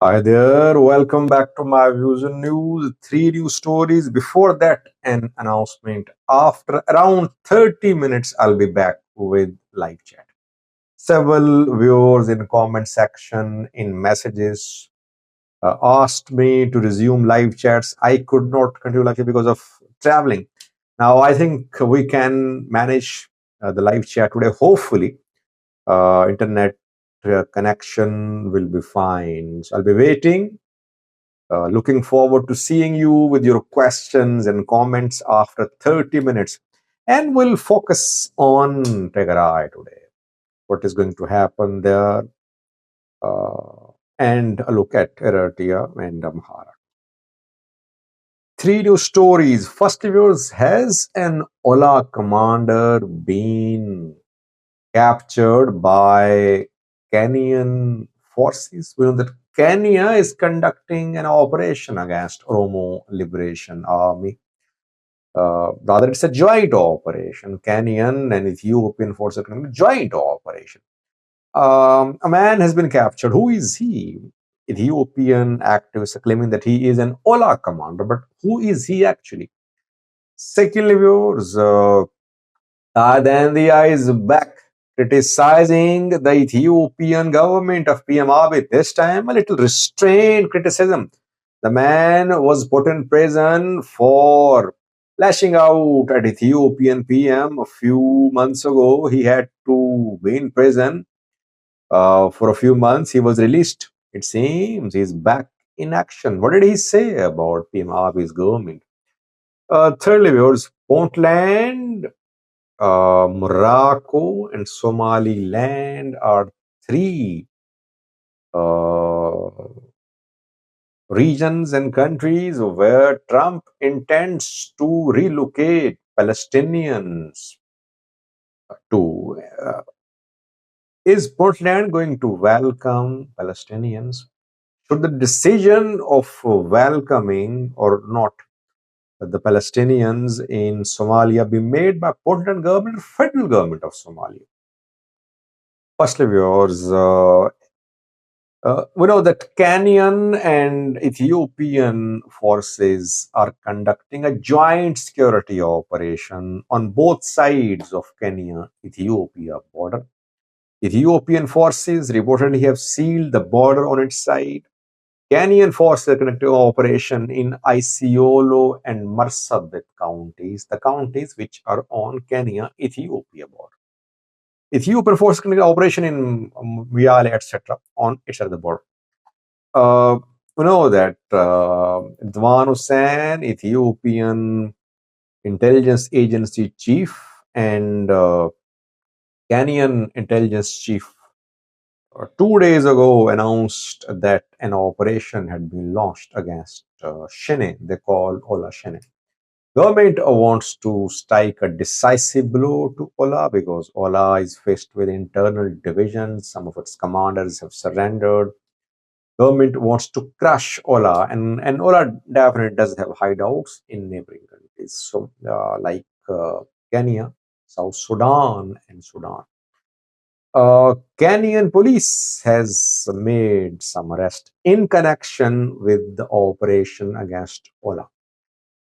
Hi there, welcome back to my views and news. Three news stories. Before that, an announcement. After around 30 minutes, I'll be back with live chat. Several viewers in comment section, in messages, asked me to resume live chats. I could not continue live chat because of traveling. Now, I think we can manage the live chat today. Hopefully, internet connection will be fine. So I'll be waiting. Looking forward to seeing you with your questions and comments after 30 minutes. And we'll focus on Tegarai today. What is going to happen there? And a look at Eritrea and Amhara. Three news stories. First, viewers, has an OLA commander been captured by Kenyan forces? We know that Kenya is conducting an operation against Oromo Liberation Army. Rather, it's a joint operation. Kenyan and Ethiopian forces are conducting a joint operation. A man has been captured. Who is he? Ethiopian activists are claiming that he is an OLA commander, but who is he actually? Secondly, viewers, Taye Dandea is back criticizing the Ethiopian government of PM Abiy. This time, a little restrained criticism. The man was put in prison for lashing out at Ethiopian PM a few months ago. He had to be in prison for a few months. He was released. It seems he's back in action. What did he say about PM Abiy's government? Thirdly, viewers, Puntland, Morocco, and Somaliland are three uh, regions and countries where Trump intends to relocate Palestinians to. Is Portland going to welcome Palestinians? Should the decision of welcoming or not the Palestinians in Somalia be made by Portland government or federal government of Somalia? Firstly, viewers, we know that Kenyan and Ethiopian forces are conducting a joint security operation on both sides of Kenya Ethiopia border. Ethiopian forces reportedly have sealed the border on its side. Kenyan forces are conducting operation in Isiolo and Marsabit counties, the counties which are on Kenya Ethiopia border. Ethiopian forces conducting operation in Viale, etc., on its side of the border. Uh, we know that Dwan Hussein, Ethiopian intelligence agency chief, and Kenyan intelligence chief 2 days ago announced that an operation had been launched against Shene. They call Ola Shene. Government wants to strike a decisive blow to Ola because Ola is faced with internal divisions. Some of its commanders have surrendered. Government wants to crush Ola, and Ola definitely does have hideouts in neighboring countries, so like Kenya, South Sudan, and Sudan. Kenyan police has made some arrest in connection with the operation against Ola.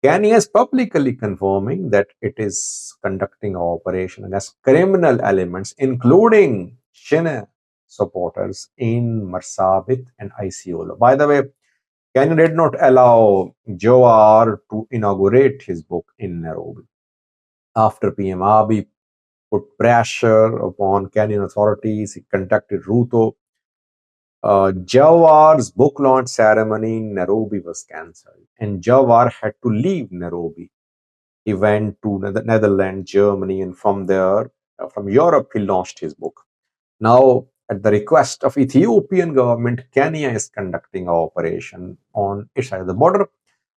Kenya is publicly confirming that it is conducting an operation against criminal elements, including Shine supporters in Marsabit and Isiolo. By the way, Kenya did not allow Jawar to inaugurate his book in Nairobi. After PM Abiy put pressure upon Kenyan authorities, he conducted Ruto. Jawar's book launch ceremony in Nairobi was cancelled, and Jawar had to leave Nairobi. He went to the Netherlands, Germany, and from there, from Europe, he launched his book. Now, at the request of Ethiopian government, Kenya is conducting an operation on its side of the border.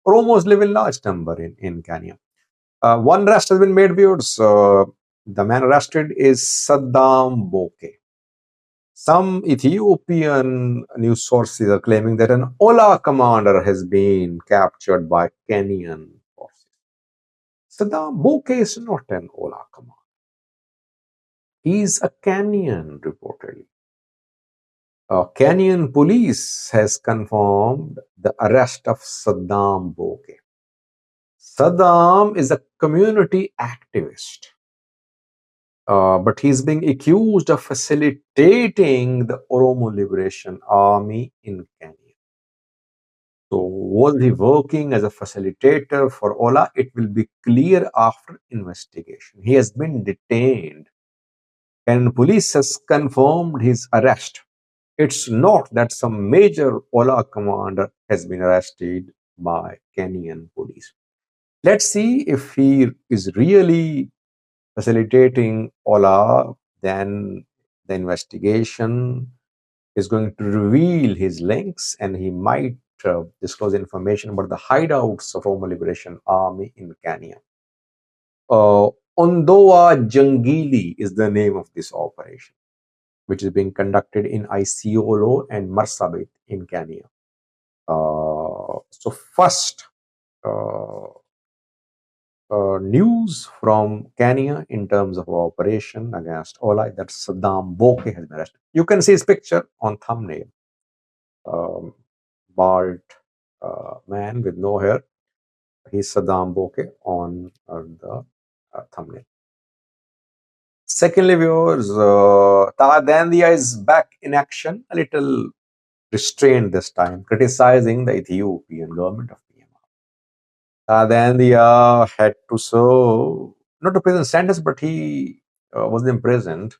Oromos live in large number in Kenya. One arrest has been made, viewers. The man arrested is Saddam Boke. Some Ethiopian news sources are claiming that an Ola commander has been captured by Kenyan forces. Saddam Boke is not an Ola commander. He is a Kenyan, reportedly. Kenyan police has confirmed the arrest of Saddam Boke. Saddam is a community activist, but he's being accused of facilitating the Oromo Liberation Army in Kenya. So, was he working as a facilitator for OLA? It will be clear after investigation. He has been detained, and police has confirmed his arrest. It's not that some major OLA commander has been arrested by Kenyan police. Let's see if he is really facilitating OLA, then the investigation is going to reveal his links and he might disclose information about the hideouts of Roma Liberation Army in Kenya. Ondoa Jangili is the name of this operation, which is being conducted in Isiolo and Marsabit in Kenya. So first, uh, news from Kenya in terms of operation against Ola that Saddam Boke has been arrested. You can see his picture on thumbnail. Um, bald man with no hair. He's Saddam Boke on the thumbnail. Secondly, viewers, Taye Dandea is back in action, a little restrained this time, criticizing the Ethiopian government of PM. Dandea had to serve not a prison sentence, but he was imprisoned.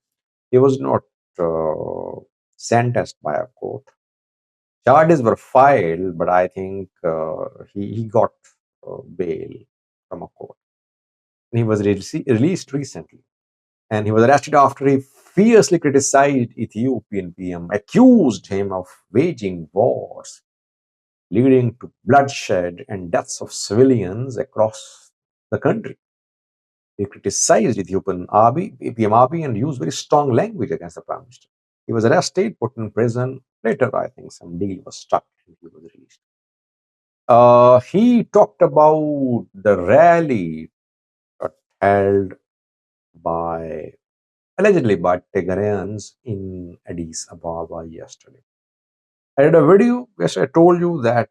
He was not sentenced by a court. Charges were filed, but I think he got bail from a court. And he was released recently. And he was arrested after he fiercely criticized Ethiopian PM, accused him of waging wars, leading to bloodshed and deaths of civilians across the country. He criticized Ethiopian PM Abiy and used very strong language against the Prime Minister. He was arrested, put in prison. Later, I think some deal was struck and he was released. He talked about the rally held by allegedly by Tigrayans in Addis Ababa yesterday. I did a video. Yes, I told you that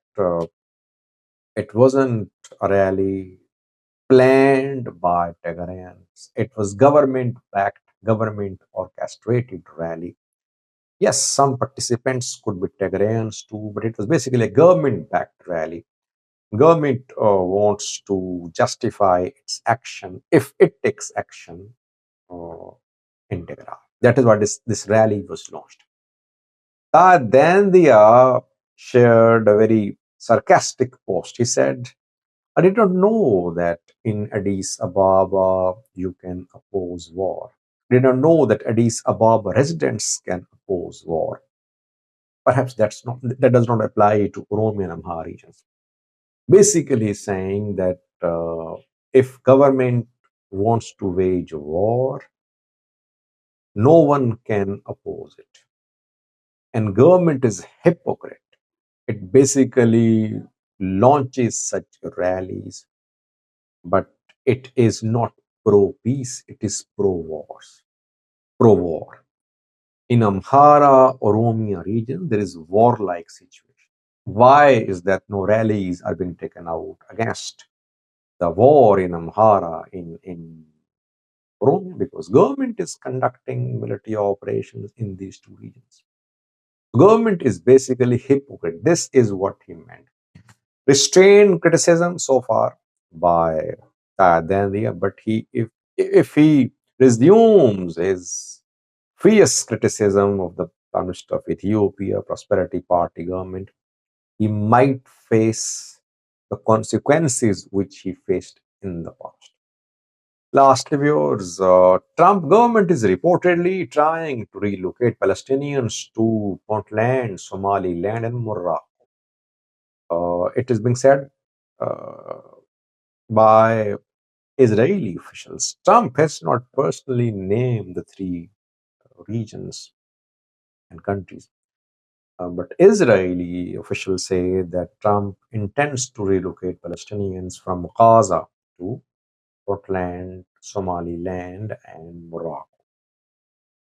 it wasn't a rally planned by Tigrayans. It was government-backed, government-orchestrated rally. Yes, some participants could be Tigrayans too, but it was basically a government-backed rally. Government wants to justify its action if it takes action uh, in Tigray. That is why this rally was launched. Then the shared a very sarcastic post. He said, I did not know that in Addis Ababa you can oppose war. I did not know that Addis Ababa residents can oppose war. Perhaps that does not apply to Oromo and Amhara regions. Basically saying that if government wants to wage war, no one can oppose it. And government is hypocrite. It basically launches such rallies, but it is not pro-peace, it is pro-wars, pro-war. In Amhara, Oromia region, there is warlike situation. Why is that no rallies are being taken out against the war in Amhara, in Oromia? Because government is conducting military operations in these two regions. Government is basically hypocrite. This is what he meant. Restrained criticism so far by Taye Dandea, but if he resumes his fierce criticism of the Prime Minister of Ethiopia, Prosperity Party government, he might face the consequences which he faced in the past. Last viewers, Trump government is reportedly trying to relocate Palestinians to Puntland, Somaliland, and Morocco. It is being said uh, by Israeli officials. Trump has not personally named the three regions and countries, but Israeli officials say that Trump intends to relocate Palestinians from Gaza to Portland, Somaliland, and Morocco.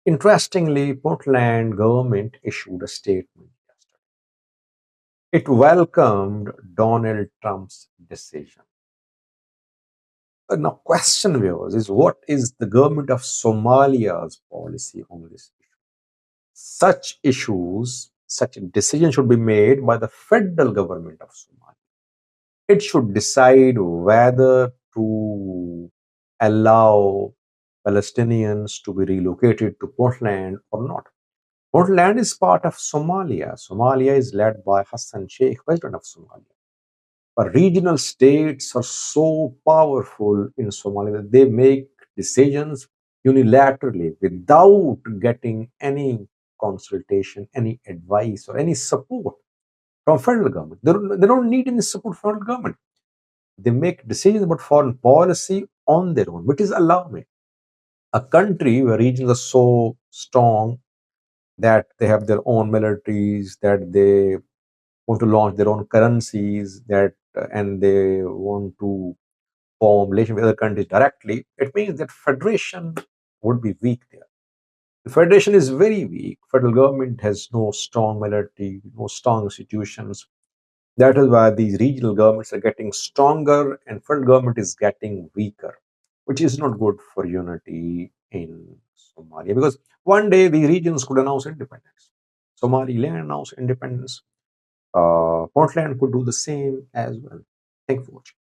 Interestingly, Puntland government issued a statement yesterday. It welcomed Donald Trump's decision. Now, question viewers is what is the government of Somalia's policy on this issue? Such issues, such a decision should be made by the federal government of Somalia. It should decide whether to allow Palestinians to be relocated to Portland or not. Puntland is part of Somalia. Somalia is led by Hassan Sheikh, president of Somalia. But regional states are so powerful in Somalia that they make decisions unilaterally without getting any consultation, any advice, or any support from federal government. They don't need any support from federal government. They make decisions about foreign policy on their own, which is alarming. A country where regions are so strong that they have their own militaries, that they want to launch their own currencies, that and they want to form relation with other countries directly, it means that federation would be weak there. The federation is very weak. Federal government has no strong military, no strong institutions. That is why these regional governments are getting stronger and federal government is getting weaker, which is not good for unity in Somalia. Because one day these regions could announce independence. Somaliland announced independence. Portland could do the same as well. Thank you for watching.